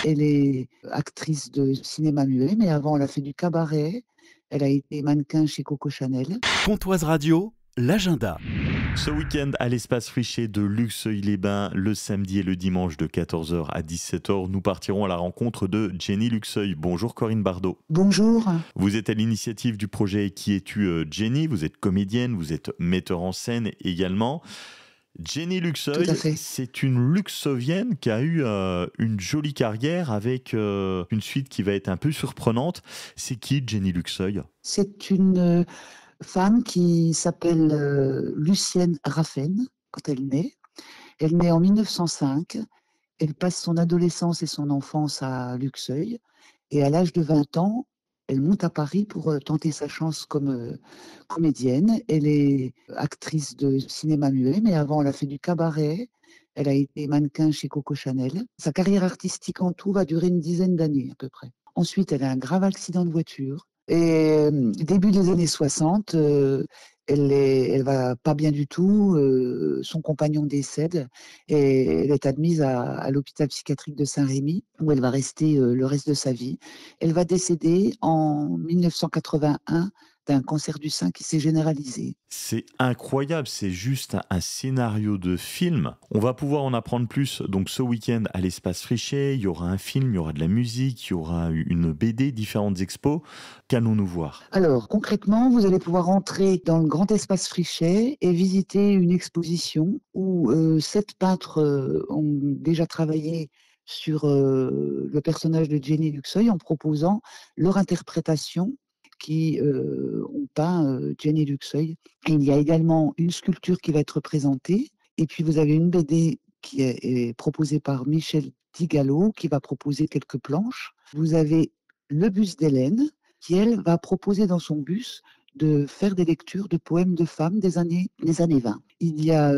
Elle est actrice de cinéma muet, mais avant elle a fait du cabaret. Elle a été mannequin chez Coco Chanel. Pontoise Radio, l'agenda. Ce week-end, à l'espace Friché de Luxeuil-les-Bains, le samedi et le dimanche de 14 h à 17 h, nous partirons à la rencontre de Jenny Luxeuil. Bonjour Corinne Bardot. Bonjour. Vous êtes à l'initiative du projet Qui es-tu Jenny? Vous êtes comédienne, vous êtes metteur en scène également. Jenny Tout à Luxeuil, fait. c'est une luxovienne qui a eu une jolie carrière avec une suite qui va être un peu surprenante. C'est qui Jenny Luxeuil? C'est une femme qui s'appelle Lucienne Raffen quand elle naît. Elle naît en 1905. Elle passe son adolescence et son enfance à Luxeuil. Et à l'âge de 20 ans, elle monte à Paris pour tenter sa chance comme comédienne. Elle est actrice de cinéma muet, mais avant, elle a fait du cabaret. Elle a été mannequin chez Coco Chanel. Sa carrière artistique en tout va durer une dizaine d'années à peu près. Ensuite, elle a un grave accident de voiture. Et début des années 60, elle va pas bien du tout. Son compagnon décède et elle est admise à l'hôpital psychiatrique de Saint-Rémy où elle va rester le reste de sa vie. Elle va décéder en 1981 d'un cancer du sein qui s'est généralisé. C'est incroyable, c'est juste un scénario de film. On va pouvoir en apprendre plus donc ce week-end à l'espace Friché. Il y aura un film, il y aura de la musique, il y aura une BD, différentes expos. Qu'allons-nous voir? Alors, concrètement, vous allez pouvoir entrer dans le grand espace Frichet et visiter une exposition où 7 peintres ont déjà travaillé sur le personnage de Jenny Luxeuil en proposant leur interprétation qui ont peint Jenny Luxeuil. Et il y a également une sculpture qui va être présentée. Et puis, vous avez une BD qui est proposée par Michel Digallo, qui va proposer quelques planches. Vous avez le bus d'Hélène, qui, elle, va proposer dans son bus de faire des lectures de poèmes de femmes des années 20. Il y a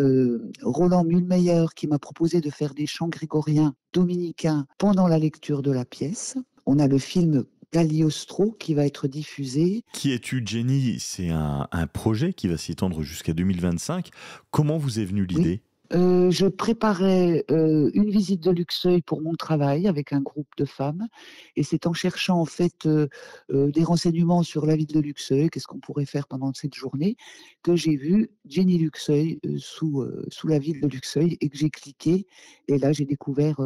Roland Mulmeyer qui m'a proposé de faire des chants grégoriens dominicains pendant la lecture de la pièce. On a le film Cagliostro qui va être diffusé. Qui es-tu Jenny? C'est un projet qui va s'étendre jusqu'à 2025. Comment vous est venue l'idée? Oui. Je préparais une visite de Luxeuil pour mon travail avec un groupe de femmes et c'est en cherchant en fait des renseignements sur la ville de Luxeuil, qu'est-ce qu'on pourrait faire pendant cette journée, que j'ai vu Jenny Luxeuil sous la ville de Luxeuil et que j'ai cliqué et là j'ai découvert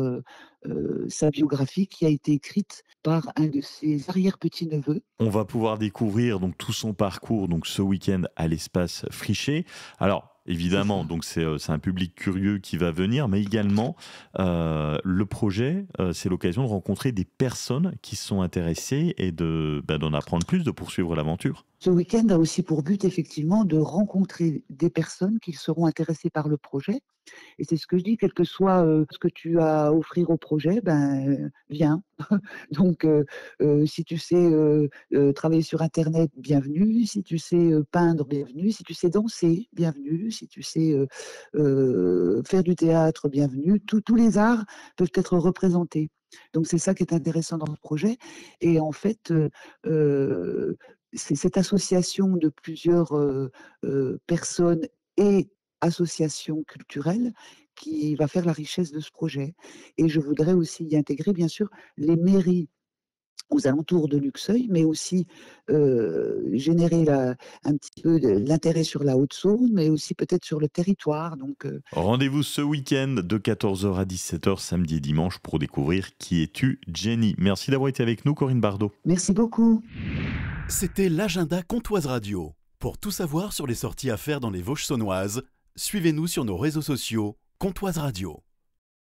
sa biographie qui a été écrite par un de ses arrière-petits-neveux. On va pouvoir découvrir donc tout son parcours donc ce week-end à l'espace Friché. Alors évidemment, donc c'est un public curieux qui va venir, mais également le projet, c'est l'occasion de rencontrer des personnes qui sont intéressées et d'en apprendre plus, de poursuivre l'aventure. Ce week-end a aussi pour but effectivement de rencontrer des personnes qui seront intéressées par le projet. Et c'est ce que je dis, quel que soit ce que tu as à offrir au projet, ben viens. Donc, si tu sais travailler sur Internet, bienvenue. Si tu sais peindre, bienvenue. Si tu sais danser, bienvenue. Si tu sais faire du théâtre, bienvenue. Tous les arts peuvent être représentés. Donc, c'est ça qui est intéressant dans le projet. Et en fait, c'est cette association de plusieurs personnes et association culturelle qui va faire la richesse de ce projet. Et je voudrais aussi y intégrer, bien sûr, les mairies aux alentours de Luxeuil, mais aussi générer un petit peu de l'intérêt sur la Haute-Saône, mais aussi peut-être sur le territoire. Donc, Rendez-vous ce week-end de 14 h à 17 h, samedi et dimanche, pour découvrir Qui es-tu Jenny. Merci d'avoir été avec nous, Corinne Bardot. merci beaucoup. C'était l'agenda Pontoise Radio. Pour tout savoir sur les sorties à faire dans les Vosges saunoises, suivez-nous sur nos réseaux sociaux Pontoise Radio.